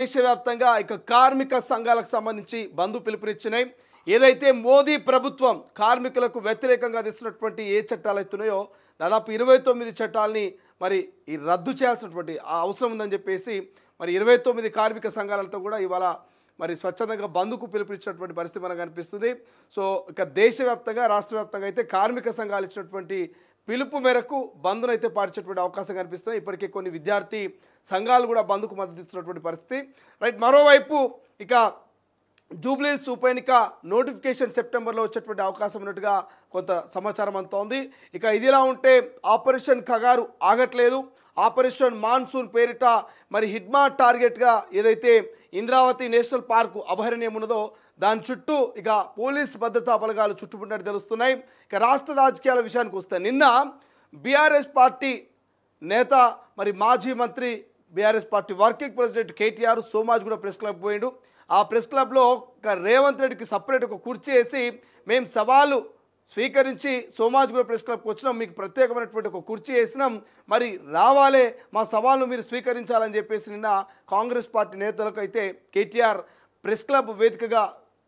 దేశవ్యాప్తంగా ఇక కార్మిక సంఘాలకు సంబంధించి బంద్ పిలుపునిచ్చినాయి. ఏదైతే మోదీ ప్రభుత్వం కార్మికులకు వ్యతిరేకంగా తీస్తున్నటువంటి ఏ చట్టాలు అవుతున్నాయో దాదాపు 29 చట్టాలని మరి ఈ రద్దు చేయాల్సినటువంటి అవసరం ఉందని చెప్పేసి మరి 29 కార్మిక సంఘాలతో కూడా ఇవాళ మరి స్వచ్ఛందంగా బంద్కు పిలుపునిచ్చినటువంటి పరిస్థితి మనకు కనిపిస్తుంది. సో ఇక దేశవ్యాప్తంగా రాష్ట్ర వ్యాప్తంగా అయితే కార్మిక సంఘాలు ఇచ్చినటువంటి పిలుపు మేరకు బంద్ను అయితే పాటించేటువంటి అవకాశం కనిపిస్తుంది. ఇప్పటికే కొన్ని విద్యార్థి సంఘాలు కూడా బంద్కు మద్దతు ఇస్తున్నటువంటి పరిస్థితి. రైట్, మరోవైపు ఇక జూబ్లీహిల్స్ ఉప ఎన్నిక నోటిఫికేషన్ సెప్టెంబర్లో వచ్చేటువంటి అవకాశం ఉన్నట్టుగా కొంత సమాచారం అంతా ఉంది. ఇక ఇదిలా ఉంటే ఆపరేషన్ ఖగారు ఆగట్లేదు. ఆపరేషన్ మాన్సూన్ పేరిట మరి హిడ్మా టార్గెట్గా ఏదైతే ఇంద్రావతి నేషనల్ పార్కు అభయారణ్యం ఉన్నదో దాని చుట్టూ ఇక పోలీస్ భద్రతా బలగాలు చుట్టుముట్టినట్టు తెలుస్తున్నాయి. ఇక రాష్ట్ర రాజకీయాల విషయానికి వస్తే నిన్న బీఆర్ఎస్ పార్టీ నేత మరి మాజీ మంత్రి BRS party working president KTR సోమాజ్ కూడా ప్రెస్ క్లబ్ పోయిండు. ఆ ప్రెస్ క్లబ్లో ఒక రేవంత్ రెడ్డికి సపరేట్ ఒక కుర్చీ వేసి మేము సవాలు స్వీకరించి సోమాజ్ కూడా ప్రెస్ క్లబ్కి వచ్చినాం, మీకు ప్రత్యేకమైనటువంటి ఒక కుర్చీ వేసినాం, మరి రావాలే మా సవాల్ను మీరు స్వీకరించాలని చెప్పేసి నిన్న కాంగ్రెస్ పార్టీ నేతలకు అయితే కేటీఆర్ ప్రెస్ క్లబ్ వేదికగా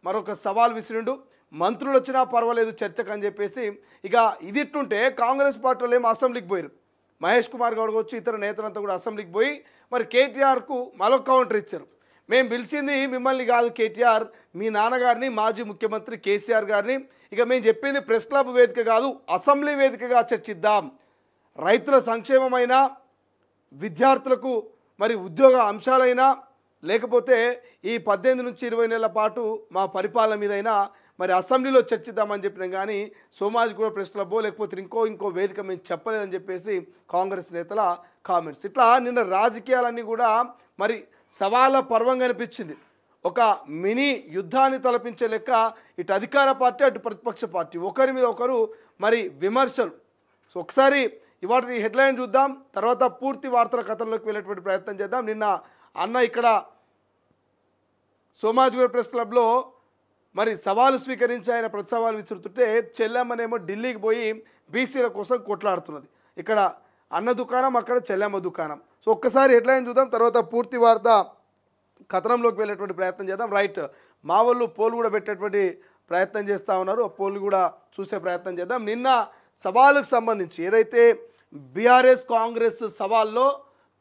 మరొక సవాల్ విసిరిండు. మంత్రులు వచ్చినా పర్వాలేదు చర్చకు అని చెప్పేసి. ఇక ఇది ఇట్టుంటే కాంగ్రెస్ పార్టీలో ఏమో అసెంబ్లీకి పోయారు. మహేష్ కుమార్ గౌడ్ వచ్చి ఇతర నేతలంతా కూడా అసెంబ్లీకి పోయి మరి కేటీఆర్కు మరొక కౌంటర్ ఇచ్చారు. మేము పిలిచింది మిమ్మల్ని కాదు కేటీఆర్, మీ నాన్నగారిని మాజీ ముఖ్యమంత్రి కేసీఆర్ గారిని. ఇక మేము చెప్పింది ప్రెస్ క్లబ్ వేదిక కాదు అసెంబ్లీ వేదికగా చర్చిద్దాం. రైతుల సంక్షేమమైనా విద్యార్థులకు మరి ఉద్యోగ అంశాలైనా లేకపోతే ఈ 18 నుంచి 20 నెలల పాటు మా పరిపాలన మీదైనా మరి అసెంబ్లీలో చర్చిద్దామని చెప్పినాం. కానీ సోమాజ్ కూడా ప్రెస్ క్లబ్బో లేకపోతే ఇంకో వేదిక మేము చెప్పలేదని చెప్పేసి కాంగ్రెస్ నేతల కామెంట్స్. ఇట్లా నిన్న రాజకీయాలన్నీ కూడా మరి సవాళ్ళ పర్వంగా అనిపించింది. ఒక మినీ యుద్ధాన్ని తలపించే లెక్క ఇటు అధికార పార్టీ అటు ప్రతిపక్ష పార్టీ ఒకరి మీద ఒకరు మరి విమర్శలు. సో ఒకసారి ఇవాటి హెడ్లైన్ చూద్దాం, తర్వాత పూర్తి వార్తల కథంలోకి వెళ్ళేటువంటి ప్రయత్నం చేద్దాం. నిన్న అన్న ఇక్కడ సోమాజిగూడ ప్రెస్ క్లబ్లో మరి సవాలు స్వీకరించి ఆయన ప్రతి సవాలు విసురుతుంటే చెల్లెమ్మనేమో ఢిల్లీకి పోయి బీసీల కోసం కొట్లాడుతున్నది. ఇక్కడ అన్న దుకాణం, అక్కడ చెల్లెమ్మ దుకాణం. సో ఒక్కసారి హెడ్లైన్ చూద్దాం, తర్వాత పూర్తి వార్త కథనంలోకి వెళ్ళేటువంటి ప్రయత్నం చేద్దాం. రైట్, మా వాళ్ళు పోల్ కూడా పెట్టేటువంటి ప్రయత్నం చేస్తూ ఉన్నారు, ఆ పోల్ కూడా చూసే ప్రయత్నం చేద్దాం. నిన్న సవాలుకు సంబంధించి ఏదైతే బీఆర్ఎస్ కాంగ్రెస్ సవాల్లో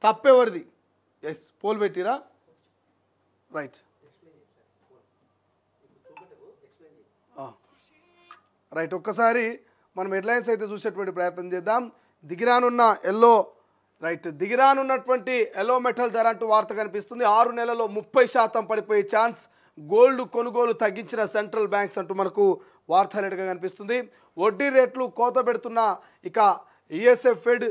తప్పెవరిది? ఎస్, పోల్ పెట్టిరా? రైట్ రైట్, ఒక్కసారి మనం హెడ్లైన్స్ అయితే చూసేటువంటి ప్రయత్నం చేద్దాం. దిగిరానున్నటువంటి ఎల్లో మెటల్ ధర అంటూ వార్త కనిపిస్తుంది. 6 నెలల్లో 30% పడిపోయే ఛాన్స్, గోల్డ్ కొనుగోలు తగ్గించిన సెంట్రల్ బ్యాంక్స్ అంటూ మనకు వార్త హైలైట్గా కనిపిస్తుంది. వడ్డీ రేట్లు కోత పెడుతున్న ఇక ఈఎస్ఎఫ్ ఫెడ్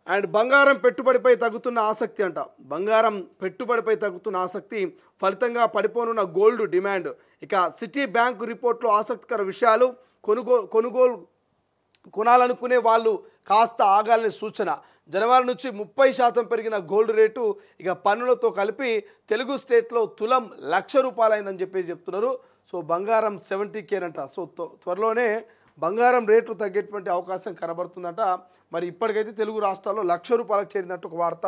అండ్ బంగారం పెట్టుబడిపై తగ్గుతున్న ఆసక్తి అంట. బంగారం పెట్టుబడిపై తగ్గుతున్న ఆసక్తి ఫలితంగా పడిపోనున్న గోల్డ్ డిమాండ్. ఇక సిటీ బ్యాంకు రిపోర్ట్లో ఆసక్తికర విషయాలు, కొనుగోలు కొనాలనుకునే వాళ్ళు కాస్త ఆగాలని సూచన. జనవరి నుంచి 30% పెరిగిన గోల్డ్ రేటు ఇక పన్నులతో కలిపి తెలుగు స్టేట్లో తులం ₹1,00,000 అయిందని చెప్పేసి చెప్తున్నారు. సో బంగారం 70K అంట. సో త్వరలోనే బంగారం రేట్లు తగ్గేటువంటి అవకాశం కనబడుతుందట. మరి ఇప్పటికైతే తెలుగు రాష్ట్రాల్లో ₹1,00,000 చేరినట్టు ఒక వార్త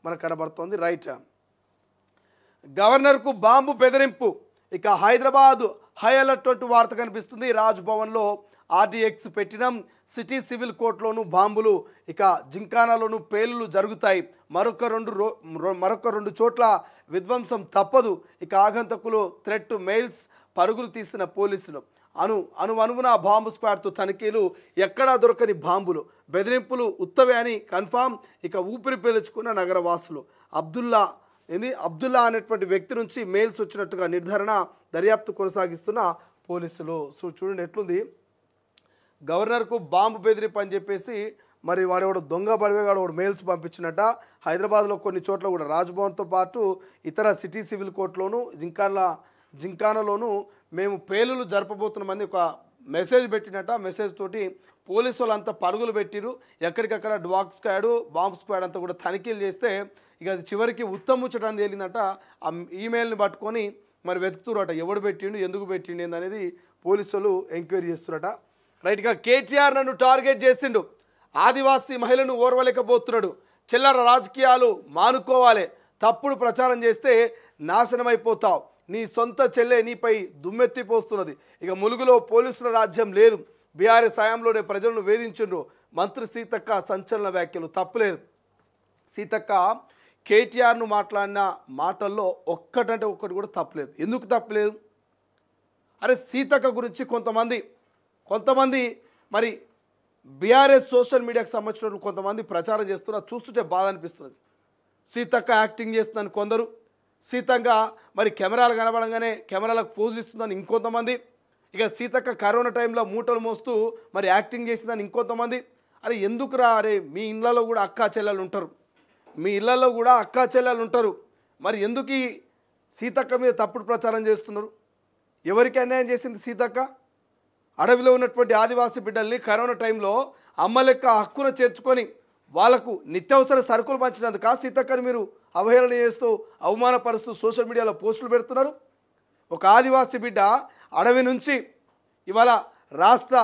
మనకు కనబడుతోంది. రైట్, గవర్నర్కు బాంబు బెదిరింపు. ఇక హైదరాబాద్ హై అలర్ట్ వార్త కనిపిస్తుంది. రాజ్ భవన్లో RDX పెట్టినాం, సిటీ సివిల్ కోర్టులోనూ బాంబులు, ఇక జింకానాలోనూ పేలులు జరుగుతాయి, మరొక రెండు చోట్ల విధ్వంసం తప్పదు. ఇక ఆగంతకులు థ్రెట్ మెయిల్స్, పరుగులు తీసిన పోలీసులు, అనువున బాంబు స్క్వాడ్తో తనిఖీలు, ఎక్కడా దొరకని బాంబులు, బెదిరింపులు ఉత్తవే అని కన్ఫామ్. ఇక ఊపిరి పీల్చుకున్న నగరవాసులు. అబ్దుల్లా అనేటువంటి వ్యక్తి నుంచి మెయిల్స్ వచ్చినట్టుగా నిర్ధారణ, దర్యాప్తు కొనసాగిస్తున్న పోలీసులు. సో చూడండి ఎట్లుంది, గవర్నర్కు బాంబు బెదిరింపు అని చెప్పేసి మరి వాడెవడు దొంగ బడివేగాడు వాడు మెయిల్స్ పంపించినట్ట. హైదరాబాద్లో కొన్ని చోట్ల కూడా రాజ్భవన్తో పాటు ఇతర సిటీ సివిల్ కోర్టులోను జింకానాలోను మేము పేలులు జరపబోతున్నామని ఒక మెసేజ్ పెట్టినట్ట. మెసేజ్ తోటి పోలీసు వాళ్ళంతా పరుగులు పెట్టిరు. ఎక్కడికక్కడ డాగ్ స్క్వాడ్, బాంబ్ స్క్వాడ్ అంతా కూడా తనిఖీలు చేస్తే ఇక అది చివరికి ఉత్తముచ్చటాన్ని తేలిందట. ఆ ఈమెయిల్ని పట్టుకొని మరి వెతుకుతురట, ఎవడు పెట్టిండు, ఎందుకు పెట్టిండు అనేది పోలీసులు ఎంక్వైరీ చేస్తురట. రైట్గా కేటీఆర్ నన్ను టార్గెట్ చేసిండు, ఆదివాసీ మహిళను ఓర్వలేకపోతున్నాడు, చిల్లర రాజకీయాలు మానుకోవాలి, తప్పుడు ప్రచారం చేస్తే నాశనమైపోతావు, నీ సొంత చెల్లె నీపై దుమ్మెత్తిపోస్తున్నది, ఇక ములుగులో పోలీసుల రాజ్యం లేదు, బీఆర్ఎస్ హయాంలోనే ప్రజలను వేధించిండ్రు. మంత్రి సీతక్క సంచలన వ్యాఖ్యలు. తప్పులేదు, సీతక్క కేటీఆర్ను మాట్లాడిన మాటల్లో ఒక్కటంటే ఒక్కటి కూడా తప్పులేదు. ఎందుకు తప్పులేదు? అరే సీతక్క గురించి కొంతమంది మరి బీఆర్ఎస్ సోషల్ మీడియాకు సంబంధించిన కొంతమంది ప్రచారం చేస్తున్నారు. చూస్తుంటే బాధ అనిపిస్తుంది. సీతక్క యాక్టింగ్ చేస్తుందని కొందరు, సీతక్క మరి కెమెరాలు కనబడంగానే కెమెరాలకు పోజులు ఇస్తుందని ఇంకొంతమంది, ఇక సీతక్క కరోనా టైంలో మూటలు మోస్తూ మరి యాక్టింగ్ చేసిందని ఇంకొంతమంది. అరే ఎందుకురా, అరే మీ ఇళ్ళలో కూడా అక్కా చెల్లెలు ఉంటారు, మరి ఎందుకు ఈ సీతక్క మీద తప్పుడు ప్రచారం చేస్తున్నారు? ఎవరికి అన్యాయం చేసింది సీతక్క? అడవిలో ఉన్నటువంటి ఆదివాసీ బిడ్డల్ని కరోనా టైంలో అమ్మ లెక్క హక్కున చేర్చుకొని వాళ్లకు నిత్యావసర సరుకులు పంచినందుకు సీతక్కని మీరు అవహేళన చేస్తూ అవమానపరుస్తూ సోషల్ మీడియాలో పోస్టులు పెడుతున్నారు. ఒక ఆదివాసీ బిడ్డ అడవి నుంచి ఇవాళ రాష్ట్ర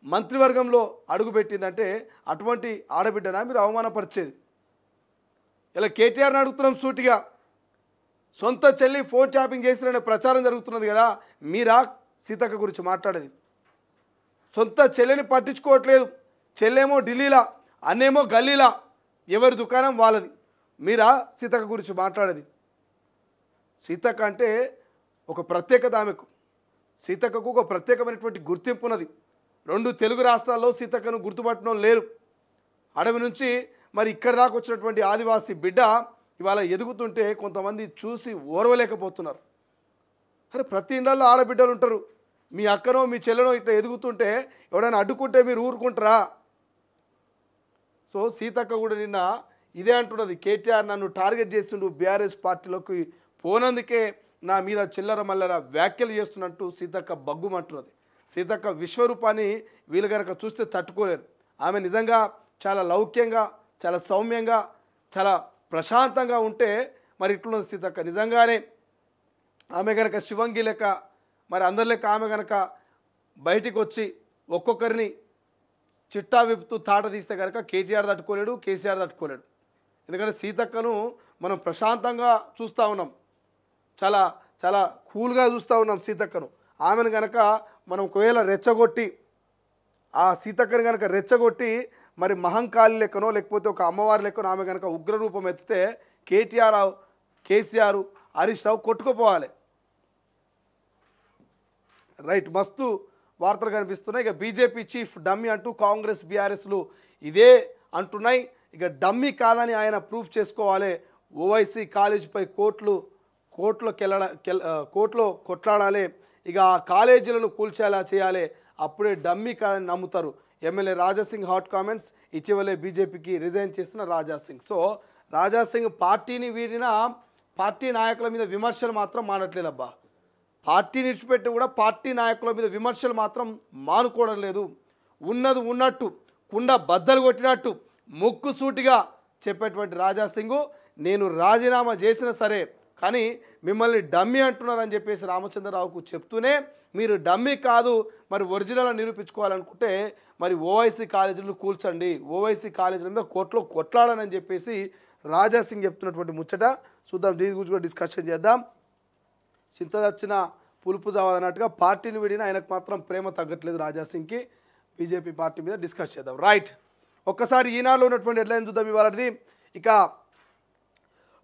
మంత్రివర్గంలో అడుగుపెట్టిందంటే అటువంటి ఆడబిడ్డనా మీరు అవమానపరిచేది? ఇలా కేటీఆర్ని అడుగుతున్నాం సూటిగా. సొంత చెల్లి ఫోన్ ట్యాపింగ్ చేసిరనే ప్రచారం జరుగుతున్నది కదా, మీరా సీతక్క గురించి మాట్లాడేది? సొంత చెల్లెని పట్టించుకోవట్లేదు, చెల్లేమో ఢిల్లీలా, అన్నేమో గల్లీలా, ఎవరి దుకాణం వాళ్ళది, మీరా సీతక్క గురించి మాట్లాడేది? సీతక్క అంటే ఒక ప్రత్యేకత ఆమెకు. సీతక్కకు ఒక ప్రత్యేకమైనటువంటి గుర్తింపు ఉన్నది. 2 తెలుగు రాష్ట్రాల్లో సీతక్కను గుర్తుపట్టడం లేరు. అడవి నుంచి మరి ఇక్కడి దాకా వచ్చినటువంటి ఆదివాసీ బిడ్డ ఇవాళ ఎదుగుతుంటే కొంతమంది చూసి ఓర్వలేకపోతున్నారు. అరే ప్రతి ఇండ్లలో ఆడబిడ్డలు ఉంటారు, మీ అక్కనో మీ చెల్లెనో ఇట్లా ఎదుగుతుంటే ఎవడైనా అడ్డుకుంటే మీరు ఊరుకుంటారా? సో సీతక్క కూడా నిన్న ఇదే అంటున్నది, కేటీఆర్ నన్ను టార్గెట్ చేస్తుండు, బీఆర్ఎస్ పార్టీలోకి పోనందుకే నా మీద చిల్లర మల్లర వ్యాఖ్యలు చేస్తున్నట్టు సీతక్క బగ్గుమంటున్నది. సీతక్క విశ్వరూపాన్ని వీళ్ళు కనుక చూస్తే తట్టుకోలేరు. ఆమె నిజంగా చాలా లౌక్యంగా, చాలా సౌమ్యంగా, చాలా ప్రశాంతంగా ఉంటే మరి ఇట్లున్నది సీతక్క. నిజంగానే ఆమె కనుక శివంగి లెక్క మరి అందరి లెక్క ఆమె కనుక బయటికి వచ్చి ఒక్కొక్కరిని చిట్టా విప్పుతూ తాట తీస్తే కనుక కేటీఆర్ తట్టుకోలేడు, కేసీఆర్ తట్టుకోలేడు. ఎందుకంటే సీతక్కను మనం ప్రశాంతంగా చూస్తూ ఉన్నాం, చాలా చాలా కూల్గా చూస్తూ ఉన్నాం సీతక్కను. ఆమెను కనుక మనం ఒకవేళ రెచ్చగొట్టి ఆ సీతక్కని కనుక రెచ్చగొట్టి మరి మహంకాళి లెక్కనో లేకపోతే ఒక అమ్మవారి లెక్కనో ఆమె కనుక ఉగ్రరూపం ఎత్తితే కేటీఆర్, కేసీఆర్, హరీష్ రావు కొట్టుకుపోవాలి. రైట్, మస్తు వార్తలు కనిపిస్తున్నాయి. ఇక బీజేపీ చీఫ్ డమ్మీ అంటూ కాంగ్రెస్ బీఆర్ఎస్లు ఇదే అంటున్నాయి. ఇక డమ్మీ కాదని ఆయన ప్రూఫ్ చేసుకోవాలి. ఓవైసీ కాలేజీపై కోర్టులో కొట్లాడాలి, ఇక ఆ కాలేజీలను కూల్చేలా చేయాలి, అప్పుడే డమ్మీ కాదని నమ్ముతారు. MLA Raja Singh hot comments. ఇటీవలే బీజేపీకి రిజైన్ చేసిన రాజాసింగ్. సో రాజాసింగ్ పార్టీని వీడిన పార్టీ నాయకుల మీద విమర్శలు మాత్రం మానట్లేదబ్బా. పార్టీని విడిచిపెట్టి కూడా పార్టీ నాయకుల మీద విమర్శలు మాత్రం మానుకోవడం లేదు. ఉన్నది ఉన్నట్టు కుండ బద్దలు కొట్టినట్టు ముక్కు సూటిగా చెప్పేటువంటి రాజాసింగ్ నేను రాజీనామా చేసినా సరే కానీ మిమ్మల్ని డమ్మీ అంటున్నారని చెప్పేసి రామచంద్రరావుకు చెప్తూనే మీరు డమ్మీ కాదు మరి ఒరిజినల్ నిరూపించుకోవాలనుకుంటే మరి ఓవైసీ కాలేజీలను కూల్చండి, ఓవైసీ కాలేజీల మీద కోర్టులో కొట్లాడనని చెప్పేసి రాజాసింగ్ చెప్తున్నటువంటి ముచ్చట. చూద్దాం, దీని గురించి కూడా డిస్కషన్ చేద్దాం. చింత చచ్చిన పులుపు జావదన్నట్టుగా పార్టీని విడిన ఆయనకు మాత్రం ప్రేమ తగ్గట్లేదు రాజాసింగ్కి. బీజేపీ పార్టీ మీద డిస్కస్ చేద్దాం. రైట్, ఒక్కసారి ఈనాడులో ఉన్నటువంటి హెడ్లైన్ చూద్దాం ఇవాళది. ఇక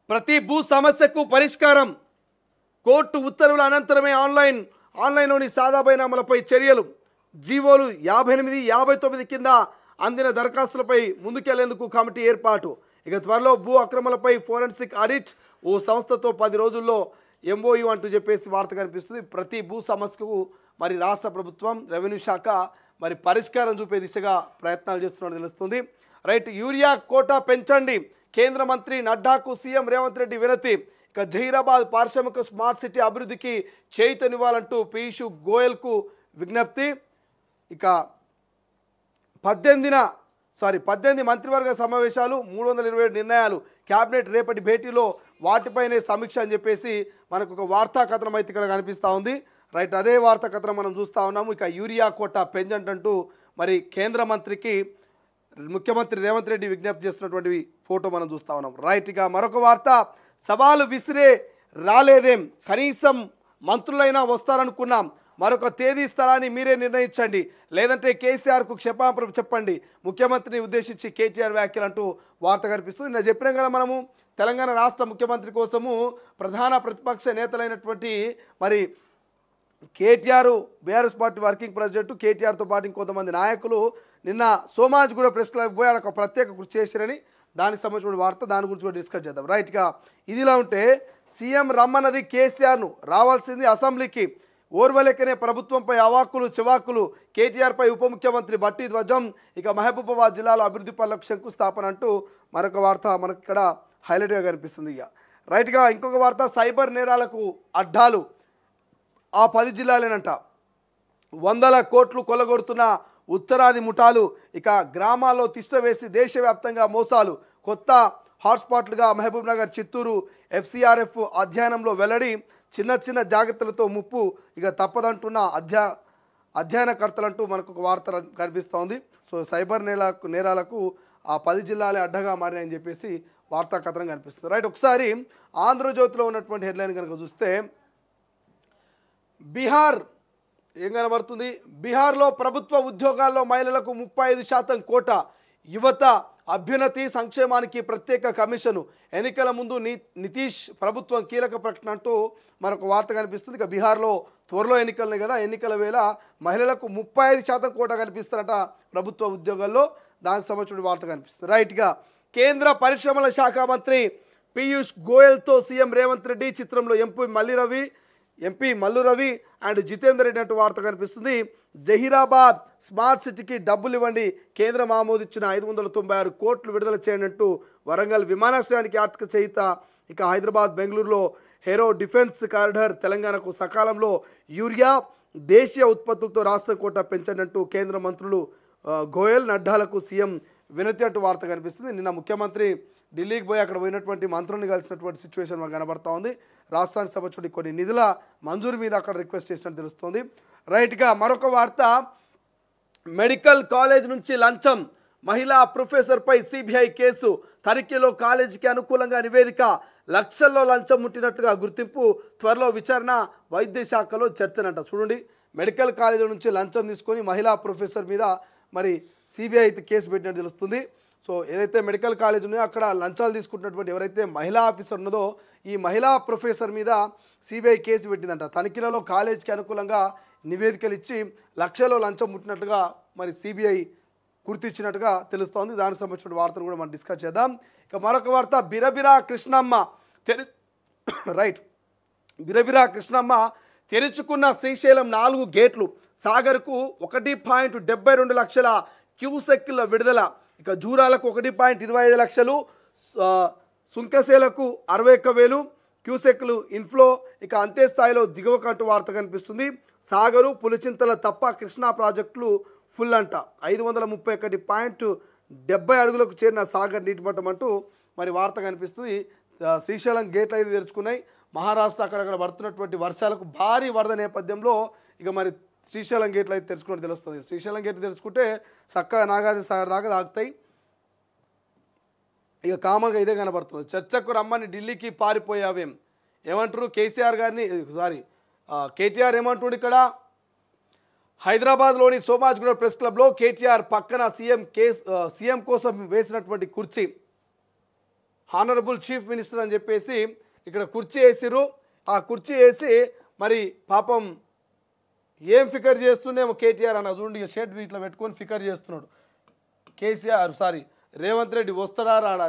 ప్రతి భూ సమస్యకు పరిష్కారం, కోర్టు ఉత్తర్వుల అనంతరమే ఆన్లైన్లోని సాదా బైనామాలపై చర్యలు, జీవోలు 58, 59 కింద అందిన దరఖాస్తులపై ముందుకెళ్లేందుకు కమిటీ ఏర్పాటు. ఇక త్వరలో భూ అక్రమాలపై ఫోరెన్సిక్ ఆడిట్, ఓ సంస్థతో 10 రోజుల్లో ఎంఓయూ అంటూ చెప్పేసి వార్త కనిపిస్తుంది. ప్రతి భూ సమస్యకు మరి రాష్ట్ర ప్రభుత్వం, రెవెన్యూ శాఖ మరి పరిష్కారం చూపే దిశగా ప్రయత్నాలు చేస్తున్నట్టు తెలుస్తుంది. రైట్, యూరియా కోటా పెంచండి, కేంద్ర మంత్రి నడ్డాకు సీఎం రేవంత్ రెడ్డి వినతి. ఇక జహీరాబాద్ పారిశ్రామిక స్మార్ట్ సిటీ అభివృద్ధికి చేయూతనివ్వాలంటూ పీయూష్ గోయల్కు విజ్ఞప్తి. ఇక 18 మంత్రివర్గ సమావేశాలు, 327 నిర్ణయాలు, క్యాబినెట్ రేపటి భేటీలో వాటిపైనే సమీక్ష అని చెప్పేసి మనకు ఒక వార్తా కథనం అయితే ఇక్కడ కనిపిస్తూ ఉంది. రైట్, అదే వార్తా కథనం మనం చూస్తూ ఉన్నాము. ఇక యూరియా కోటా పెంచంటంటూ మరి కేంద్ర మంత్రికి ముఖ్యమంత్రి రేవంత్ రెడ్డి విజ్ఞప్తి చేస్తున్నటువంటి ఫోటో మనం చూస్తూ ఉన్నాం. రైట్, ఇక మరొక వార్త, సవాలు విసిరే రాలేదేం, కనీసం మంత్రులైనా వస్తారనుకున్నాం, మరొక తేదీ స్థలాన్ని మీరే నిర్ణయించండి, లేదంటే కేసీఆర్కు క్షమాపణ చెప్పండి, ముఖ్యమంత్రిని ఉద్దేశించి కేటీఆర్ వ్యాఖ్యలు అంటూ వార్త కనిపిస్తుంది. నేను చెప్పినాం కదా మనము తెలంగాణ రాష్ట్ర ముఖ్యమంత్రి కోసము ప్రధాన ప్రతిపక్ష నేతలైనటువంటి మరి KTR, BRS party working president కేటీఆర్తో పాటు ఇంకొంతమంది నాయకులు నిన్న సోమాజిగూడ ప్రెస్ క్లబ్ పోయి ఒక ప్రత్యేక కృషి చేశారని దానికి సంబంధించిన వార్త, దాని గురించి కూడా డిస్కస్ చేద్దాం. రైట్గా ఇదిలా ఉంటే సీఎం రమ్మన్నది కేసీఆర్ను, రావాల్సింది అసెంబ్లీకి, ఓర్వలెక్కనే ప్రభుత్వంపై అవాక్కులు చివాకులు, కేటీఆర్పై ఉప ముఖ్యమంత్రి బట్టి ధ్వజం, ఇక మహబూబాబాద్ జిల్లాలో అభివృద్ధి పనులకు శంకుస్థాపన అంటూ మరొక వార్త మనకి ఇక్కడ హైలైట్గా కనిపిస్తుంది. ఇక రైట్గా ఇంకొక వార్త, సైబర్ నేరాలకు అడ్డాలు ఆ 10 జిల్లాలేనంట, 100 కోట్లు కొల్లగొడుతున్న ఉత్తరాది ముఠాలు, ఇక గ్రామాల్లో తిష్టవేసి దేశవ్యాప్తంగా మోసాలు, కొత్త హాట్స్పాట్లుగా మహబూబ్ నగర్, చిత్తూరు, FCRF అధ్యయనంలో వెల్లడి, చిన్న చిన్న జాగ్రత్తలతో ముప్పు ఇక తప్పదంటున్న అధ్యయనకర్తలంటూ మనకు ఒక వార్త కనిపిస్తోంది. సో సైబర్ నేరాలకు ఆ 10 జిల్లాలే అడ్డగా మారినాయని చెప్పేసి వార్తా కథనం కనిపిస్తుంది. రైట్, ఒకసారి ఆంధ్రజ్యోతిలో ఉన్నటువంటి హెడ్లైన్ కనుక చూస్తే బీహార్ ఏం కనబడుతుంది, బీహార్లో ప్రభుత్వ ఉద్యోగాల్లో మహిళలకు 35% కోటా, యువత అభ్యున్నతి సంక్షేమానికి ప్రత్యేక కమిషను, ఎన్నికల ముందు నితీష్ ప్రభుత్వం కీలక ప్రకటన అంటూ మనకు వార్త కనిపిస్తుంది. ఇక బీహార్లో త్వరలో ఎన్నికలు కదా, ఎన్నికల వేళ మహిళలకు 35% కోటా కనిపిస్తారట ప్రభుత్వ ఉద్యోగాల్లో, దానికి సంబంధించిన వార్త కనిపిస్తుంది. రైట్గా కేంద్ర పరిశ్రమల శాఖ మంత్రి పీయూష్ గోయల్తో సీఎం రేవంత్ రెడ్డి, చిత్రంలో ఎంపీ మల్లు రవి అండ్ జితేందర్ రెడ్డి అంటూ వార్త కనిపిస్తుంది. జహీరాబాద్ స్మార్ట్ సిటీకి డబ్బులు ఇవ్వండి, కేంద్రం ఆమోదించిన 596 కోట్లు విడుదల చేయండి అంటూ వరంగల్ విమానాశ్రయానికి ఆర్థిక చేయుత, ఇక హైదరాబాద్ బెంగళూరులో హేరో డిఫెన్స్ కారిడార్, తెలంగాణకు సకాలంలో యూరియా, దేశీయ ఉత్పత్తులతో రాష్ట్రం కోటా పెంచండి అంటూ కేంద్ర మంత్రులు గోయల్, నడ్డాలకు సీఎం వినతి అంటూ వార్త కనిపిస్తుంది. నిన్న ముఖ్యమంత్రి ఢిల్లీకి పోయి అక్కడ పోయినటువంటి మంత్రుల్ని కలిసినటువంటి సిచ్యువేషన్ మనకు కనబడతా ఉంది. రాష్ట్రానికి సంబంధించిన కొన్ని నిధుల మంజూరు మీద అక్కడ రిక్వెస్ట్ చేసినట్టు తెలుస్తుంది. రైట్గా మరొక వార్త, మెడికల్ కాలేజ్ నుంచి లంచం, మహిళా ప్రొఫెసర్పై సిబిఐ కేసు, తనిఖీలో కాలేజీకి అనుకూలంగా నివేదిక, లక్షల్లో లంచం ముట్టినట్టుగా గుర్తింపు, త్వరలో విచారణ, వైద్య శాఖలో చర్చనంట. చూడండి, మెడికల్ కాలేజీ నుంచి లంచం తీసుకొని మహిళా ప్రొఫెసర్ మీద మరి సిబిఐ అయితే కేసు పెట్టినట్టు తెలుస్తుంది. సో ఏదైతే మెడికల్ కాలేజ్ ఉన్నాయో అక్కడ లంచాలు తీసుకుంటున్నటువంటి ఎవరైతే మహిళా ఆఫీసర్ ఉన్నదో ఈ మహిళా ప్రొఫెసర్ మీద సిబిఐ కేసు పెట్టిందంట. తనిఖీలలో కాలేజీకి అనుకూలంగా నివేదికలు ఇచ్చి లక్షలో లంచం ముట్టినట్టుగా మరి సిబిఐ గుర్తించినట్టుగా తెలుస్తోంది. దానికి సంబంధించిన వార్తను కూడా మనం డిస్కస్ చేద్దాం. ఇక మరొక వార్త, బిరబిరా కృష్ణమ్మ బిరబిరా కృష్ణమ్మ తెరుచుకున్న శ్రీశైలం 4 గేట్లు, సాగర్కు 1.72 లక్షల క్యూసెక్ల విడుదల, ఇక జూరాలకు 1.25 లక్షలు, సుంకసేలకు 61,000 క్యూసెక్లు ఇన్ఫ్లో, ఇక అంతే స్థాయిలో దిగువ కంటూ వార్త కనిపిస్తుంది. సాగరు, పులిచింతల తప్ప కృష్ణా ప్రాజెక్టులు ఫుల్ అంట, 531.70 అడుగులకు చేరిన సాగర్ నీటి మట్టం అంటూ మరి వార్త కనిపిస్తుంది. శ్రీశైలం గేట్లు అయితే తెరుచుకున్నాయి. మహారాష్ట్ర అక్కడక్కడ పడుతున్నటువంటి వర్షాలకు భారీ వరద నేపథ్యంలో ఇక మరి శ్రీశైలం గేట్లు అయితే తెరుచుకున్నట్టు తెలుస్తుంది. శ్రీశైలం గేట్లు తెరుచుకుంటే చక్కగా నాగార్జున సాగర్ దాకా తాగుతాయి. ఇక కామన్గా ఇదే కనబడుతుంది. చర్చకు రమ్మని ఢిల్లీకి పారిపోయావేం, ఏమంటారు కేసీఆర్ గారిని, కేటీఆర్ ఏమంటాడు ఇక్కడ, హైదరాబాద్లోని సోమాజిగూడ ప్రెస్ క్లబ్లో కేటీఆర్ పక్కన సీఎం కోసం వేసినటువంటి కుర్చీ, హానరబుల్ చీఫ్ మినిస్టర్ అని చెప్పేసి ఇక్కడ కుర్చీ వేసిరు. ఆ కుర్చీ వేసి మరి పాపం ఏం ఫికర్ చేస్తుండేమో కేటీఆర్ అన్న చూడండి, షర్ట్ వీటిలో పెట్టుకొని ఫికర్ చేస్తున్నాడు. రేవంత్ రెడ్డి వస్తాడా రాడా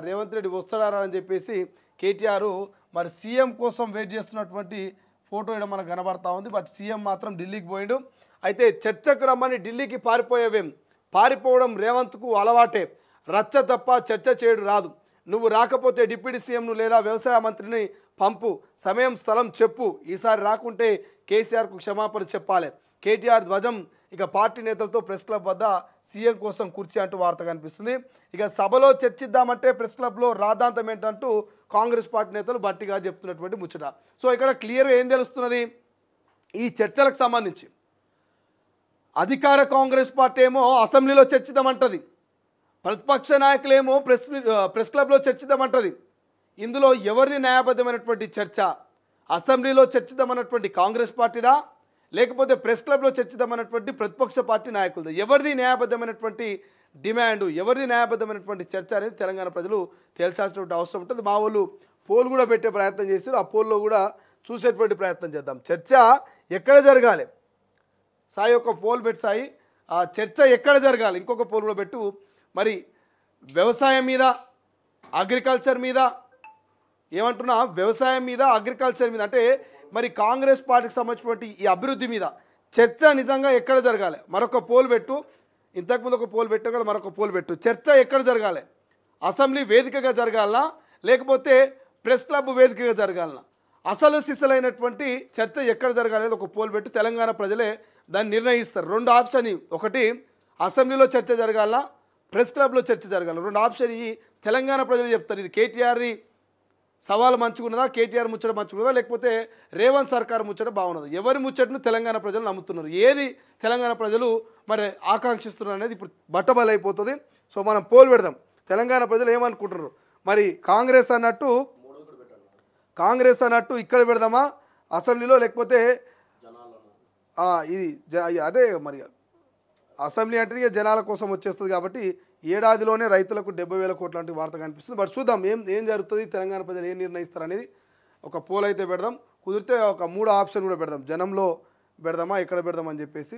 అని చెప్పేసి కేటీఆర్ మరి సీఎం కోసం వెయిట్ చేస్తున్నటువంటి ఫోటో ఇక్కడ మనకు కనబడతా ఉంది. బట్ సీఎం మాత్రం ఢిల్లీకి పోయిండు. అయితే చర్చకు రమ్మని ఢిల్లీకి పారిపోయేవేం, పారిపోవడం రేవంత్కు అలవాటే, రచ్చ తప్ప చర్చ చేయడు రాదు, నువ్వు రాకపోతే డిప్యూటీ సీఎంను లేదా వ్యవసాయ మంత్రిని పంపు, సమయం స్థలం చెప్పు, ఈసారి రాకుంటే కేసీఆర్కు క్షమాపణ చెప్పాలి, కేటీఆర్ ధ్వజం, ఇక పార్టీ నేతలతో ప్రెస్ క్లబ్ వద్ద సీఎం కోసం కుర్చీ అంటూ వార్త కనిపిస్తుంది. ఇక సభలో చర్చిద్దామంటే ప్రెస్ క్లబ్లో రాద్ధాంతం ఏంటంటూ కాంగ్రెస్ పార్టీ నేతలు బట్టిగా చెప్తున్నటువంటి ముచ్చట. సో ఇక్కడ క్లియర్గా ఏం తెలుస్తున్నది, ఈ చర్చలకు సంబంధించి అధికార కాంగ్రెస్ పార్టీ ఏమో అసెంబ్లీలో చర్చిద్దామంటది, ప్రతిపక్ష నాయకులేమో ప్రెస్ క్లబ్లో చర్చిద్దామంటది. ఇందులో ఎవరిది న్యాయబద్ధమైనటువంటి చర్చ, అసెంబ్లీలో చర్చిద్దామన్నటువంటి కాంగ్రెస్ పార్టీదా, లేకపోతే ప్రెస్ క్లబ్లో చర్చిద్దామన్నటువంటి ప్రతిపక్ష పార్టీ నాయకులదా? ఎవరిది న్యాయబద్ధమైనటువంటి డిమాండ్, ఎవరిది న్యాయబద్ధమైనటువంటి చర్చ అనేది తెలంగాణ ప్రజలు తేల్చాల్సినటువంటి అవసరం ఉంటుంది. మా వాళ్ళు పోల్ కూడా పెట్టే ప్రయత్నం చేశారు. ఆ పోల్లో కూడా చూసేటువంటి ప్రయత్నం చేద్దాం. చర్చ ఎక్కడ జరగాలి? సాయి ఒక పోల్ పెట్టి, సాయి ఆ చర్చ ఎక్కడ జరగాలి? ఇంకొక పోల్ కూడా పెట్టు. మరి వ్యవసాయం మీద, అగ్రికల్చర్ మీద ఏమంటున్నా, వ్యవసాయం మీద, అగ్రికల్చర్ మీద, అంటే మరి కాంగ్రెస్ పార్టీకి సంబంధించినటువంటి ఈ అభివృద్ధి మీద చర్చ నిజంగా ఎక్కడ జరగాలి? మరొక పోల్ పెట్టు. ఇంతకుముందు ఒక పోల్ పెట్టావు కదా, మరొక పోల్ పెట్టు. చర్చ ఎక్కడ జరగాలి? అసెంబ్లీ వేదికగా జరగాలనా, లేకపోతే ప్రెస్ క్లబ్ వేదికగా జరగాలనా? అసలు సిసలైనటువంటి చర్చ ఎక్కడ జరగాలి ఒక పోల్ పెట్టి తెలంగాణ ప్రజలే దాన్ని నిర్ణయిస్తారు. రెండు ఆప్షన్, ఒకటి అసెంబ్లీలో చర్చ జరగాలనా, ప్రెస్ క్లబ్లో చర్చ జరగాలి. రెండు ఆప్షన్ ఈ తెలంగాణ ప్రజలు చెప్తారు. ఇది కేటీఆర్ది సవాలు మంచుకున్నదా, కేటీఆర్ ముచ్చట మంచుకున్నదా, లేకపోతే రేవంత్ సర్కార్ ముచ్చట బాగున్నదా? ఎవరి ముచ్చటను తెలంగాణ ప్రజలు నమ్ముతున్నారు, ఏది తెలంగాణ ప్రజలు మరి ఆకాంక్షిస్తున్నారు అనేది ఇప్పుడు బట్టబలైపోతుంది. సో మనం పోల్ పెడదాం. తెలంగాణ ప్రజలు ఏమనుకుంటున్నారు? మరి కాంగ్రెస్ అన్నట్టు ఇక్కడ పెడదామా అసెంబ్లీలో, లేకపోతే ఇది అదే మరి అసెంబ్లీ అంటే ఇక జనాల కోసం వచ్చేస్తుంది కాబట్టి ఏడాదిలోనే రైతులకు 70,000 కోట్ల లాంటి వార్త కనిపిస్తుంది. బట్ చూద్దాం ఏం జరుగుతుంది, తెలంగాణ ప్రజలు ఏం నిర్ణయిస్తారు అనేది. ఒక పోల్ అయితే పెడదాం, కుదిరితే ఒక 3 ఆప్షన్ కూడా పెడదాం. జనంలో పెడదామా, ఎక్కడ పెడదామని చెప్పేసి.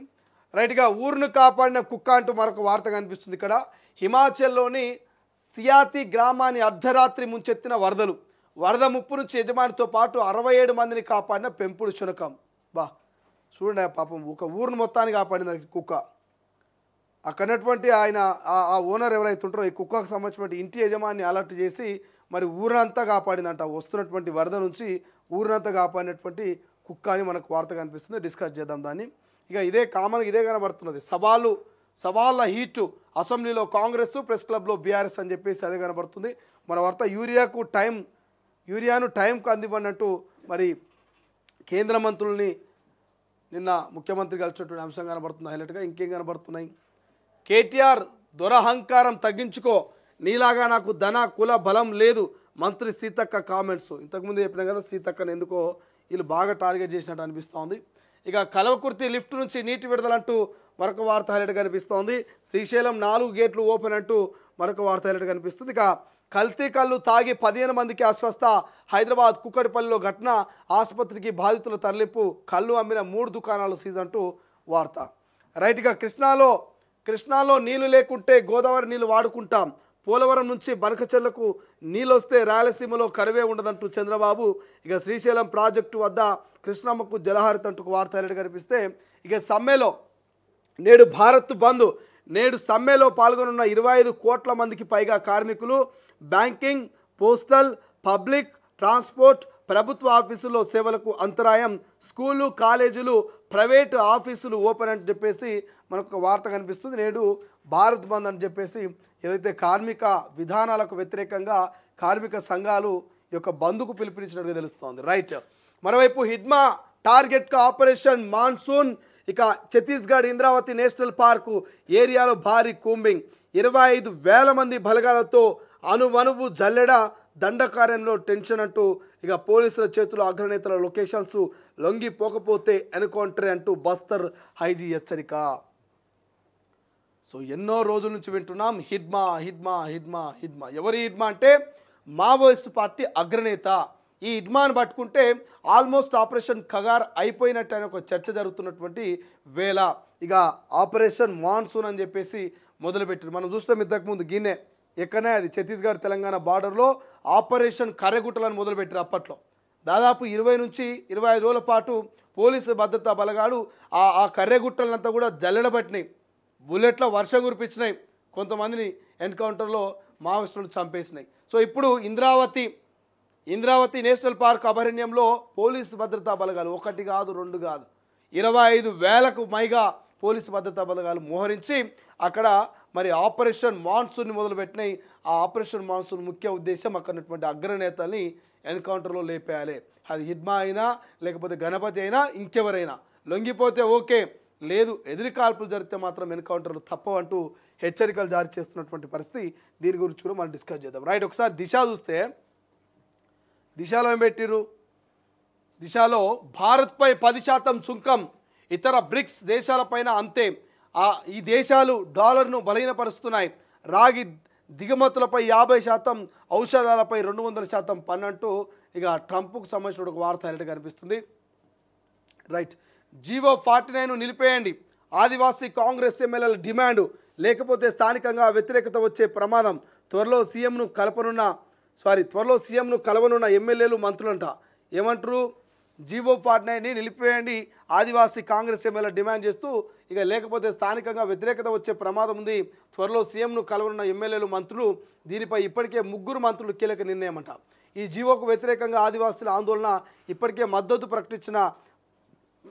రైట్గా ఊరును కాపాడిన కుక్క అంటూ మరొక వార్త కనిపిస్తుంది. ఇక్కడ హిమాచల్లోని సియాతి గ్రామాన్ని అర్ధరాత్రి ముంచెత్తిన వరదలు. వరద ముప్పు నుంచి యజమానితో పాటు 67 మందిని కాపాడిన పెంపుడు శునకం. బా చూడండి, పాపం ఒక ఊరును మొత్తాన్ని కాపాడిన కుక్క. అక్కడటువంటి ఆయన ఆ ఓనర్ ఎవరైతే ఉంటారో ఈ కుక్కకు సంబంధించినటువంటి ఇంటి యజమాని అలర్ట్ చేసి మరి ఊరంతా కాపాడిందంట. వస్తున్నటువంటి వరద నుంచి ఊరంతా కాపాడినటువంటి కుక్క అని మనకు వార్త కనిపిస్తుంది. డిస్కస్ చేద్దాం దాన్ని. ఇక ఇదే కామన్గా ఇదే కనబడుతున్నది. సవాళ్ళ హీటు అసెంబ్లీలో కాంగ్రెస్, ప్రెస్ క్లబ్లో బీఆర్ఎస్ అని చెప్పేసి అదే కనబడుతుంది. మన వార్త యూరియాను టైంకు అందివ్వనట్టు మరి కేంద్ర మంత్రుల్ని నిన్న ముఖ్యమంత్రి కలిసినటువంటి అంశం కనబడుతుంది హైలైట్గా. ఇంకేం కనబడుతున్నాయి? కేటీఆర్ దురహంకారం తగ్గించుకో, నీలాగా నాకు ధన కుల బలం లేదు, మంత్రి సీతక్క కామెంట్స్. ఇంతకుముందు చెప్పినా కదా, సీతక్కను ఎందుకో వీళ్ళు బాగా టార్గెట్ చేసినట్టు అనిపిస్తోంది. ఇక కలవకుర్తి లిఫ్ట్ నుంచి నీటి విడుదలంటూ మరొక వార్త హైలైట్ కనిపిస్తోంది. శ్రీశైలం 4 గేట్లు ఓపెన్ అంటూ మరొక వార్త హైలైట్ కనిపిస్తుంది. ఇక కల్తీ కళ్ళు తాగి 15 మందికి అస్వస్థ. హైదరాబాద్ కుక్కడిపల్లిలో ఘటన, ఆసుపత్రికి బాధితుల తరలింపు. కళ్ళు అమ్మిన 3 దుకాణాలు సీజ్ అంటూ వార్త. రైట్గా కృష్ణాలో నీళ్లు లేకుంటే గోదావరి నీళ్లు వాడుకుంటాం. పోలవరం నుంచి బనకచెర్లకు నీళ్ళు వస్తే రాయలసీమలో కరువే ఉండదంటూ చంద్రబాబు. ఇక శ్రీశైలం ప్రాజెక్టు వద్ద కృష్ణమ్మకు జలహారతి అంటూ వార్త హైలైట్ కనిపిస్తే, ఇక సమ్మెలో నేడు భారత్ బంద్. నేడు సమ్మెలో పాల్గొనున్న 25 కోట్ల మందికి పైగా కార్మికులు. బ్యాంకింగ్, పోస్టల్, పబ్లిక్ ట్రాన్స్పోర్ట్, ప్రభుత్వ ఆఫీసుల్లో సేవలకు అంతరాయం. స్కూళ్ళు, కాలేజీలు, ప్రైవేటు ఆఫీసులు ఓపెన్ అని చెప్పేసి మనకు వార్త కనిపిస్తుంది. నేడు భారత్ బంద్ అని చెప్పేసి ఏదైతే కార్మిక విధానాలకు వ్యతిరేకంగా కార్మిక సంఘాలు ఈ యొక్క బంద్కు పిలుపునిచ్చినట్టుగా తెలుస్తోంది. రైట్. మరోవైపు హిడ్మా టార్గెట్గా ఆపరేషన్ మాన్సూన్. ఇక ఛత్తీస్గఢ్ ఇంద్రావతి నేషనల్ పార్కు ఏరియాలో భారీ కూంబింగ్. 25,000 మంది బలగాలతో అణువణువు జల్లెడ. దండకార్యంలో టెన్షన్ అంటూ ఇక పోలీసుల చేతుల్లో అగ్రనేతల లొకేషన్స్. లొంగిపోకపోతే ఎన్కౌంటర్ అంటూ బస్తర్ ఐజీ హెచ్చరిక. సో ఎన్నో రోజుల నుంచి వింటున్నాం హిడ్మా. ఎవరి హిడ్మా అంటే మావోయిస్టు పార్టీ అగ్రనేత. ఈ హిడ్మాను పట్టుకుంటే ఆల్మోస్ట్ ఆపరేషన్ ఖగార్ అయిపోయినట్టు అని ఒక చర్చ జరుగుతున్నటువంటి వేళ ఇక ఆపరేషన్ మాన్సూన్ అని చెప్పేసి మొదలుపెట్టారు. మనం చూస్తాం ఇంతకుముందు గిన్నె ఎక్కడనే అది ఛత్తీస్గఢ్ తెలంగాణ బార్డర్లో ఆపరేషన్ కర్రెగుట్టలను మొదలుపెట్టారు. అప్పట్లో దాదాపు 20 నుంచి 25 రోజుల పాటు పోలీసు భద్రతా బలగాలు ఆ కర్రెగుట్టలంతా కూడా జల్లెడబట్టినాయి. బుల్లెట్లో వర్షం కురిపించినాయి. కొంతమందిని ఎన్కౌంటర్లో మావోయిస్టులు చంపేసినాయి. సో ఇప్పుడు ఇంద్రావతి నేషనల్ పార్క్ అభయారణ్యంలో పోలీసు భద్రతా బలగాలు 1 కాదు 2 కాదు 25,000కు పైగా పోలీసు భద్రతా బలగాలు మోహరించి అక్కడ మరి ఆపరేషన్ మాన్సూన్ని మొదలుపెట్టినాయి. ఆ ఆపరేషన్ మాన్సూన్ ముఖ్య ఉద్దేశం అక్కడ ఉన్నటువంటి అగ్రనేతల్ని ఎన్కౌంటర్లో లేపేయాలి. అది హిడ్మా అయినా లేకపోతే గణపతి అయినా ఇంకెవరైనా. లొంగిపోతే ఓకే, లేదు ఎదిరి కాల్పులు జరిగితే మాత్రం ఎన్కౌంటర్లు తప్పవంటూ హెచ్చరికలు జారీ చేస్తున్నటువంటి పరిస్థితి. దీని గురించి కూడా మనం డిస్కస్ చేద్దాం. రైట్. ఒకసారి దిశ చూస్తే దిశలో ఏం పెట్టిర్రు? దిశలో భారత్పై 10% సుంకం, ఇతర బ్రిక్స్ దేశాలపైన అంతే. ఈ దేశాలు డాలర్ను బలహీనపరుస్తున్నాయి. రాగి దిగుమతులపై 50%, ఔషధాలపై 200% పన్నంటూ ఇక ట్రంప్కు సంబంధించిన ఒక వార్త హైలైట్ కనిపిస్తుంది. రైట్. జీవో 49 నిలిపేయండి, ఆదివాసీ కాంగ్రెస్ ఎమ్మెల్యేల డిమాండు. లేకపోతే స్థానికంగా వ్యతిరేకత వచ్చే ప్రమాదం. త్వరలో సీఎంను కలవనున్న ఎమ్మెల్యేలు మంత్రులంట. ఏమంటారు? జీవో 49ని నిలిపేయండి, ఆదివాసీ కాంగ్రెస్ ఎమ్మెల్యే డిమాండ్ చేస్తూ ఇక లేకపోతే స్థానికంగా వ్యతిరేకత వచ్చే ప్రమాదం ఉంది. త్వరలో సీఎంను కలవనున్న ఎమ్మెల్యేలు మంత్రులు. దీనిపై ఇప్పటికే 3 మంత్రులు కీలక నిర్ణయం అంట. ఈ జీవోకు వ్యతిరేకంగా ఆదివాసీల ఆందోళన, ఇప్పటికే మద్దతు ప్రకటించిన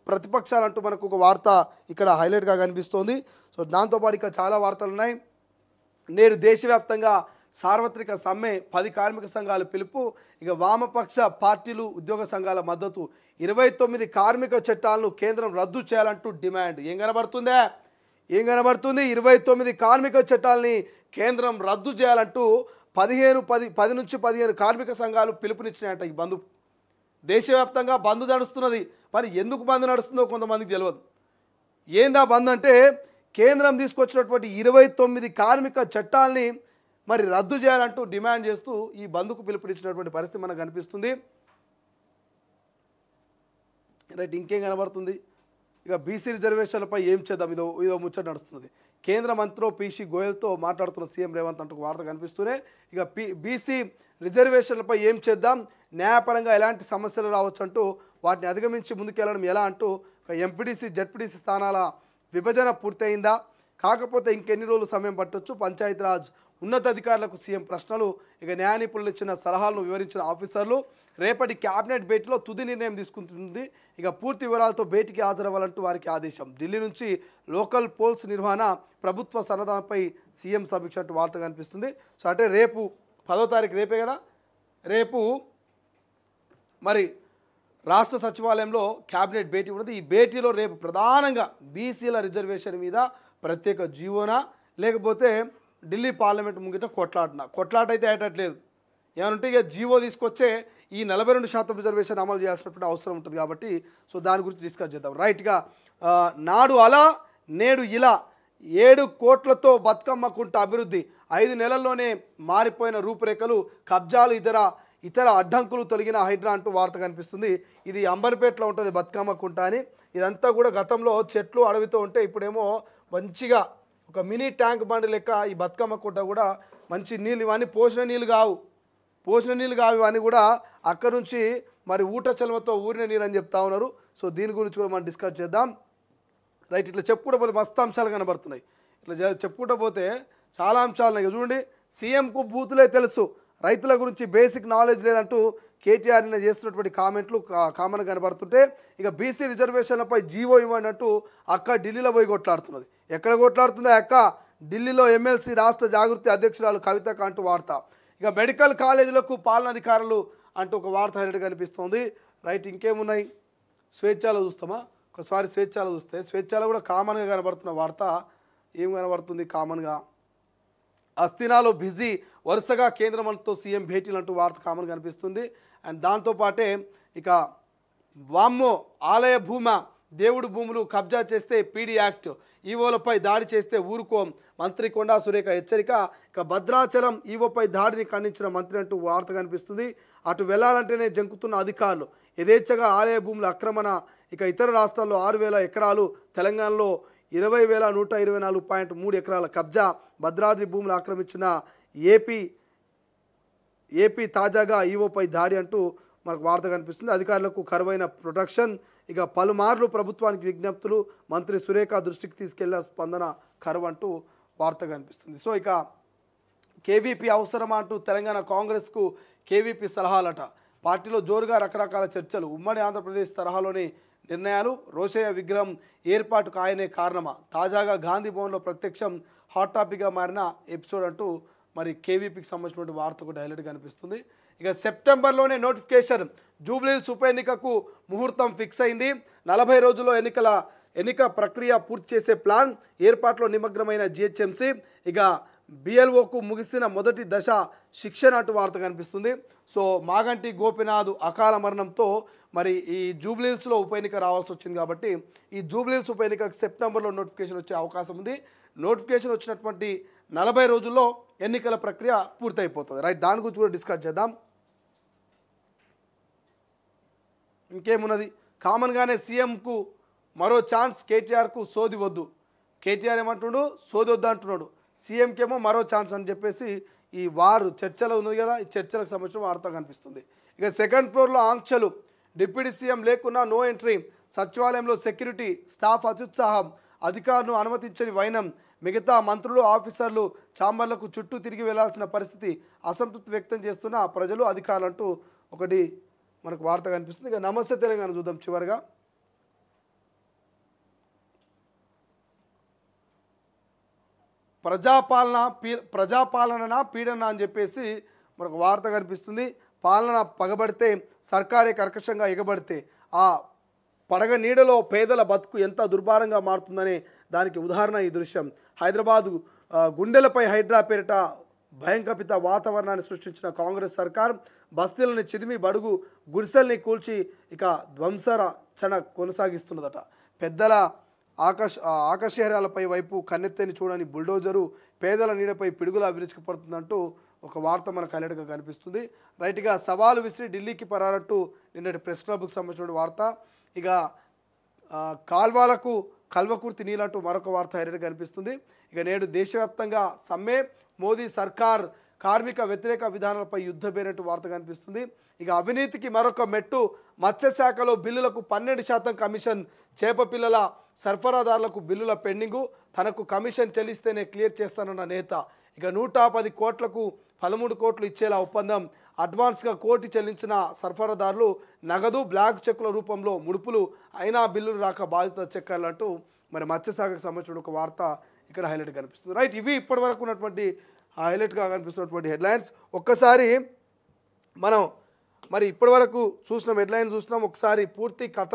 ప్రతిపక్షాలంటూ మనకు ఒక వార్త ఇక్కడ హైలైట్గా కనిపిస్తోంది. సో దాంతోపాటు ఇక చాలా వార్తలు ఉన్నాయి. నేడు దేశవ్యాప్తంగా సార్వత్రిక సమ్మె, 10 కార్మిక సంఘాల పిలుపు. ఇక వామపక్ష పార్టీలు, ఉద్యోగ సంఘాల మద్దతు. 29 కార్మిక చట్టాలను కేంద్రం రద్దు చేయాలంటూ డిమాండ్. ఏం కనబడుతుంది? 29 కార్మిక చట్టాలని కేంద్రం రద్దు చేయాలంటూ 10 నుంచి 15 కార్మిక సంఘాలు పిలుపునిచ్చినాయట. ఈ బంద్ దేశవ్యాప్తంగా బంద్ నడుస్తున్నది. మరి ఎందుకు బంద్ నడుస్తుందో కొంతమందికి తెలియదు. ఏందా బంద్ అంటే, కేంద్రం తీసుకొచ్చినటువంటి 29 కార్మిక చట్టాలని మరి రద్దు చేయాలంటూ డిమాండ్ చేస్తూ ఈ బంద్కు పిలుపునిచ్చినటువంటి పరిస్థితి మనకు కనిపిస్తుంది. రైట్. ఇంకేం కనబడుతుంది? ఇక బీసీ రిజర్వేషన్లపై ఏం చేద్దాం, ఇదో ముచ్చట నడుస్తుంది. కేంద్ర మంత్రి పీయూష్ గోయల్తో మాట్లాడుతున్న సీఎం రేవంత్ అంటూ వార్త కనిపిస్తూనే ఇక బీసీ రిజర్వేషన్లపై ఏం చేద్దాం, న్యాయపరంగా ఎలాంటి సమస్యలు రావచ్చు అంటూ వాటిని అధిగమించి ముందుకెళ్లడం ఎలా అంటూ ఎంపీటీసీ జడ్పీటీసీ స్థానాల విభజన పూర్తయిందా, కాకపోతే ఇంకెన్ని రోజులు సమయం పట్టొచ్చు, పంచాయతీరాజ్ ఉన్నతాధికారులకు సీఎం ప్రశ్నలు. ఇక న్యాయ నిపుణులు ఇచ్చిన సలహాలను వివరించిన ఆఫీసర్లు. రేపటి క్యాబినెట్ భేటీలో తుది నిర్ణయం తీసుకుంటుంది. ఇక పూర్తి వివరాలతో భేటీకి హాజరవ్వాలంటూ వారికి ఆదేశం. ఢిల్లీ నుంచి లోకల్ పోల్స్ నిర్వహణ, ప్రభుత్వ సన్నద్ధంపై సీఎం సమీక్ష అంటూ వార్త కనిపిస్తుంది. సో అంటే రేపు 10వ తారీఖు, రేపే కదా, రేపు మరి రాష్ట్ర సచివాలయంలో క్యాబినెట్ భేటీ ఉన్నది. ఈ భేటీలో రేపు ప్రధానంగా బీసీల రిజర్వేషన్ మీద ప్రత్యేక జీవోనా, లేకపోతే ఢిల్లీ పార్లమెంట్ ముంగిట కొట్లాట అయితే అయ్యేటట్లేదు. ఏమనంటే ఇక జీవో తీసుకొచ్చే ఈ 42% రిజర్వేషన్ అమలు చేయాల్సినటువంటి అవసరం ఉంటుంది కాబట్టి సో దాని గురించి డిస్కస్ చేద్దాం. రైట్గా నాడు అలా నేడు ఇలా 7 కోట్లతో బతుకమ్మ కుంట అభివృద్ధి, 5 నెలల్లోనే మారిపోయిన రూపురేఖలు, కబ్జాలు, ఇతర అడ్డంకులు తొలగిన హైడ్రా అంటూ వార్త కనిపిస్తుంది. ఇది అంబర్పేటలో ఉంటుంది బతుకమ్మ కుంట అని. ఇదంతా కూడా గతంలో చెట్లు అడవితో ఉంటే ఇప్పుడేమో మంచిగా ఒక మినీ ట్యాంక్ బండి లెక్క ఈ బతుకమ్మ కుంట కూడా మంచి నీళ్ళు, ఇవన్నీ పోసిన నీళ్ళు కావు ఇవన్నీ కూడా అక్కడ నుంచి మరి ఊట చలమతో ఊరిన నీరు అని చెప్తా ఉన్నారు. సో దీని గురించి కూడా మనం డిస్కస్ చేద్దాం. రైట్. ఇట్లా చెప్పుకుంటూ పోతే మస్తు అంశాలు కనబడుతున్నాయి. ఇట్లా చెప్పుకుంటూ పోతే చాలా అంశాలు ఉన్నాయి. చూడండి, సీఎంకు బూతులే తెలుసు, రైతుల గురించి బేసిక్ నాలెడ్జ్ లేదంటూ కేటీఆర్ నిన్న చేస్తున్నటువంటి కామెంట్లు కామన్గా కనబడుతుంటే ఇక బీసీ రిజర్వేషన్లపై జీవో ఇవ్వండి అంటూ అక్క ఢిల్లీలో పోయి కొట్లాడుతున్నది. ఎక్కడ కొట్లాడుతుందో అక్క? ఢిల్లీలో ఎమ్మెల్సీ రాష్ట్ర జాగృతి అధ్యక్షురాలు కవితక అంటూ వార్త. ఇక మెడికల్ కాలేజీలకు పాలనాధికారులు అంటూ ఒక వార్త హైలైట్ కనిపిస్తుంది. రైట్. ఇంకేమున్నాయి? స్వేచ్ఛలో చూస్తామా? ఒకసారి స్వేచ్ఛలో చూస్తే స్వేచ్ఛలో కూడా కామన్గా కనబడుతున్న వార్త ఏం కనబడుతుంది? కామన్గా అస్థినాలో బిజీ, వరుసగా కేంద్ర మంత్రితో సీఎం భేటీలు అంటూ వార్త కామన్ కనిపిస్తుంది. అండ్ దాంతోపాటే ఇక వామ్మో ఆలయ దేవుడు భూములు కబ్జా చేస్తే పీడీ యాక్ట్, ఈవోలపై దాడి చేస్తే ఊరుకోం, మంత్రి కొండా సురేఖ హెచ్చరిక. ఇక భద్రాచలం ఈవోపై దాడిని ఖండించిన మంత్రి అంటూ వార్త కనిపిస్తుంది. అటు వెళ్లాలంటేనే జంకుతున్న అధికారులు, యథేచ్ఛగా ఆలయ భూముల ఆక్రమణ. ఇక ఇతర రాష్ట్రాల్లో 6,000 ఎకరాలు, తెలంగాణలో 20,124.3 ఎకరాల కబ్జా. భద్రాద్రి భూములు ఆక్రమించిన ఏపీ తాజాగా ఈవోపై దాడి అంటూ మనకు వార్త కనిపిస్తుంది. అధికారులకు కరువైన ప్రొటెక్షన్. ఇక పలుమార్లు ప్రభుత్వానికి విజ్ఞప్తులు, మంత్రి సురేఖ దృష్టికి తీసుకెళ్లిన స్పందన కరువు అంటూ వార్త కనిపిస్తుంది. సో ఇక కేవీపీ అవసరమా అంటూ తెలంగాణ కాంగ్రెస్కు కేవీపీ సలహాలట. పార్టీలో జోరుగా రకరకాల చర్చలు, ఉమ్మడి ఆంధ్రప్రదేశ్ తరహాలోని నిర్ణయాలు. రోషయ్య విగ్రహం ఏర్పాటుకు ఆయనే కారణమా? తాజాగా గాంధీ భవన్లో ప్రత్యక్షం హాట్ టాపిక్గా మారిన ఎపిసోడ్ అంటూ మరి కేవీపీకి సంబంధించినటువంటి వార్త కూడా హైలైట్ కనిపిస్తుంది. ఇక సెప్టెంబర్లోనే నోటిఫికేషన్, జూబ్లీహిల్స్ ఉప ఎన్నికకు ముహూర్తం ఫిక్స్ అయింది. 40 రోజుల్లో ఎన్నిక ప్రక్రియ పూర్తి చేసే ప్లాన్. ఏర్పాట్లో నిమగ్నమైన జిహెచ్ఎంసీ. ఇక బిఎల్ఓకు ముగిసిన మొదటి దశ శిక్షణ అటు వార్త కనిపిస్తుంది. సో మాగంటి గోపినాథ్ అకాల మరణంతో మరి ఈ జూబ్లీహిల్స్లో ఉప ఎన్నిక రావాల్సి వచ్చింది కాబట్టి ఈ జూబ్లీహిల్స్ ఉప ఎన్నికకు సెప్టెంబర్లో నోటిఫికేషన్ వచ్చే అవకాశం ఉంది. నోటిఫికేషన్ వచ్చినటువంటి 40 రోజుల్లో ఎన్నికల ప్రక్రియ పూర్తయిపోతుంది. రైట్, దాని గురించి కూడా డిస్కస్ చేద్దాం. ఇంకేమున్నది, కామన్గానే సీఎంకు మరో ఛాన్స్, కేటీఆర్కు సోది వద్దు. కేటీఆర్ ఏమంటున్నాడు, సోది వద్దు అంటున్నాడు. సీఎంకేమో మరో ఛాన్స్ అని చెప్పేసి ఈ వారు చర్చలో ఉన్నది కదా, ఈ చర్చలకు సంబంధించిన వార్త కనిపిస్తుంది. ఇక సెకండ్ ఫ్లోర్లో ఆంక్షలు, డిప్యూటీ సీఎం లేకున్నా నో ఎంట్రీ, సచివాలయంలో సెక్యూరిటీ స్టాఫ్ అత్యుత్సాహం, అధికారులను అనుమతించని వైనం, మిగతా మంత్రులు ఆఫీసర్లు ఛాంబర్లకు చుట్టూ తిరిగి వెళ్లాల్సిన పరిస్థితి, అసంతృప్తి వ్యక్తం చేస్తున్న ప్రజలు అధికారులు అంటూ ఒకటి మనకు వార్త కనిపిస్తుంది. ఇక నమస్తే తెలంగాణ చూద్దాం చివరిగా. ప్రజాపాలన పీడన అని చెప్పేసి మనకు వార్త కనిపిస్తుంది. పాలన పగబడితే సర్కారే కర్కశంగా ఎగబడితే ఆ పడగ నీడలో పేదల బతుకు ఎంత దుర్భారంగా మారుతుందనే దానికి ఉదాహరణ ఈ దృశ్యం. హైదరాబాదు గుండెలపై హైడ్రా పేరిట భయంకపిత వాతావరణాన్ని సృష్టించిన కాంగ్రెస్ సర్కార్ బస్తీలని చిరిమి బడుగు గుడిసెల్ని కూల్చి ఇక ధ్వంసరచన కొనసాగిస్తున్నదట. పెద్దల ఆకాశహరాలపై వైపు కన్నెత్తని చూడని బుల్డోజరు పేదల నీడపై పిడుగులా విరుచుకుపడుతుందంటూ ఒక వార్త మనకు హైలైట్గా కనిపిస్తుంది. రైట్గా సవాలు విసిరి ఢిల్లీకి పరారట్టు నిన్నటి ప్రెస్ క్లబ్కు సంబంధించిన వార్త. ఇక కాల్వాలకు కల్వకుర్తి నీళ్ళంటూ మరొక వార్త హైలైట్గా కనిపిస్తుంది. ఇక నేడు దేశవ్యాప్తంగా సమ్మె, మోదీ సర్కార్ కార్మిక వ్యతిరేక విధానాలపై యుద్ధ పేరినట్టు వార్త కనిపిస్తుంది. ఇక అవినీతికి మరొక మెట్టు, మత్స్యశాఖలో బిల్లులకు 12% కమిషన్, చేప పిల్లల సరఫరాదారులకు బిల్లుల పెండింగు, తనకు కమిషన్ చెల్లిస్తేనే క్లియర్ చేస్తానన్న నేత. ఇక 110 కోట్లకు 13 కోట్లు ఇచ్చేలా ఒప్పందం, అడ్వాన్స్గా కోటి చెల్లించిన సరఫరాదారులు నగదు బ్లాక్ చెక్కుల రూపంలో ముడుపులు, అయినా బిల్లులు రాక బాధిత చెక్కర్లంటూ మరి మత్స్యశాఖకు సంబంధించిన ఒక వార్త ఇక్కడ హైలైట్ కనిపిస్తుంది. రైట్, ఇవి ఇప్పటి వరకు ఉన్నటువంటి హైలైట్గా కనిపిస్తున్నటువంటి హెడ్లైన్స్. ఒక్కసారి మనం మరి ఇప్పటి వరకు చూసినాం, హెడ్లైన్ చూసినాం, ఒకసారి పూర్తి కథ